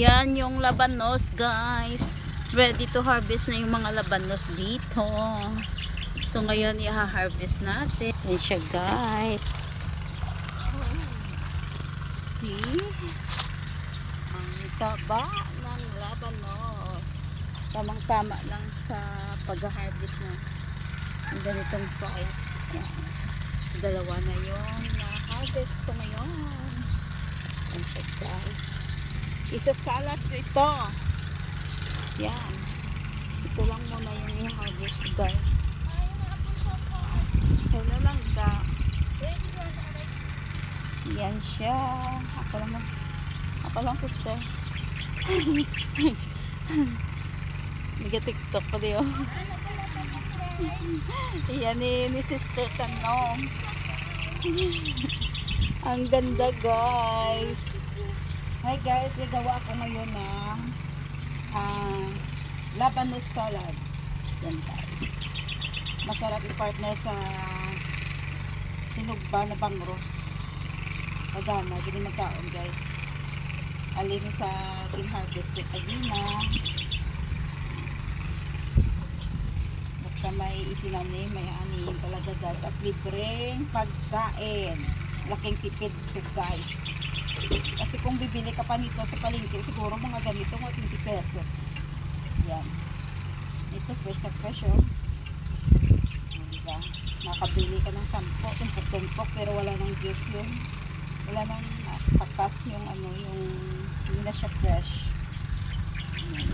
Yan yung labanos, guys. Ready to harvest na yung mga labanos dito. So ngayon i-harvest natin. Yan siya, guys. See? Ang taba ng labanos. Tamang-tama lang sa pag-harvest ng ganitong size. Yan. So dalawa na yung na-harvest ko ngayon. Yan siya, guys. Isasalat ko ito. Yan. Ito lang muna yung i-harvest ko, guys. Hello lang ka. Yan siya. Ako lang sister. Nag-tiktok pa diyo. Yan ni sister Tanong. Ang ganda, guys. Hi guys, gagawa ako ngayon ng labanos salad. Yan, guys. Masarap i-partner sa sinugba na bangros. Pagama, gini magkaon, guys. Alin sa kin-harvest ko kagina. Basta may itinanim, may anihin talaga, guys. At libreng pagkain. Laking tipid ko, guys. Kasi kung bibili ka pa nito sa palengke, siguro mga ganito mga 20 pesos. Yan. Ito fresh na fresh, oh. Diba? Nakabili ka ng 10, tumpok-tumpok, pero wala nang juice yun. Wala nang patas yung ano, yung hindi na siya fresh. Yan.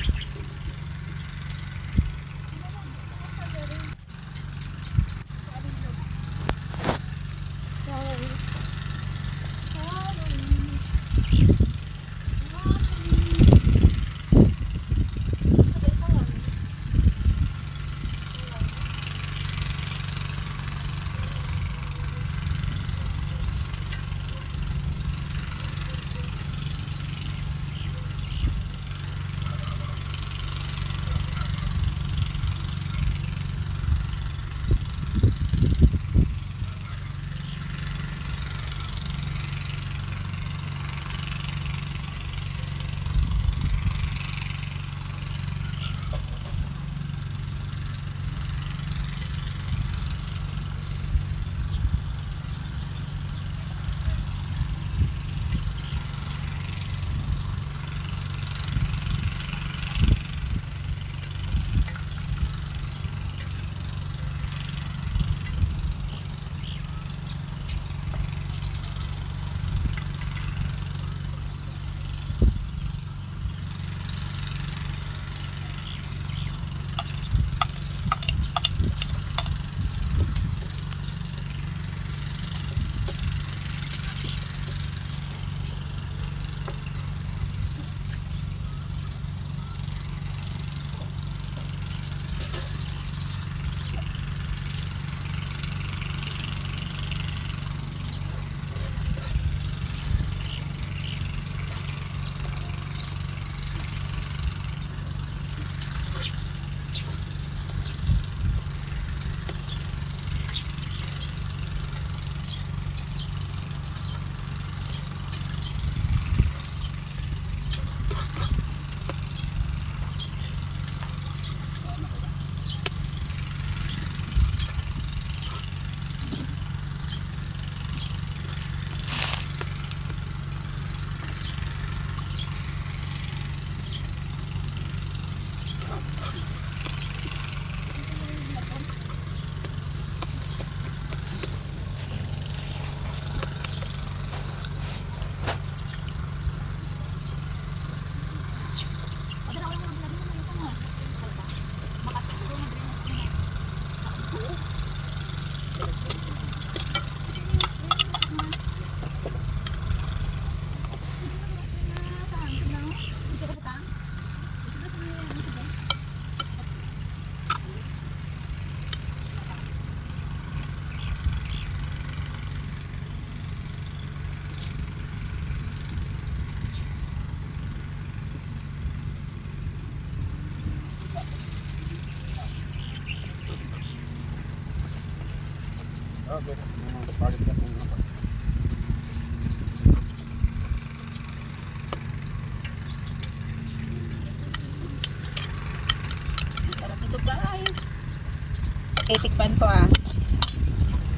Titikman ko ah.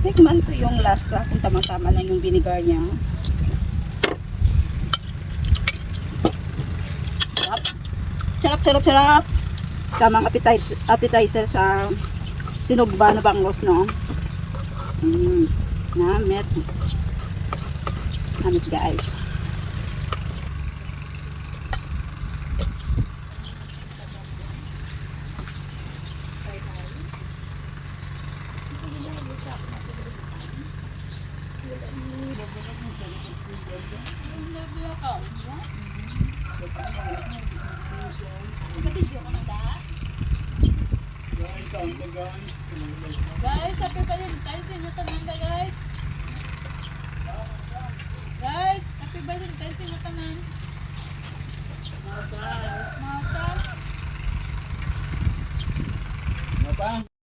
Tikman ko yung lasa kung tama-tama lang yung vinegar niya. Sarap. Sarap, sarap, sarap. Tamang appetizer sa sinugba na bangos, no? Namit. Namit, guys. Guys, happy Valentine's sa inyo tanan guys. Guys, happy Valentine's sa inyo tanan. Mata. Apa?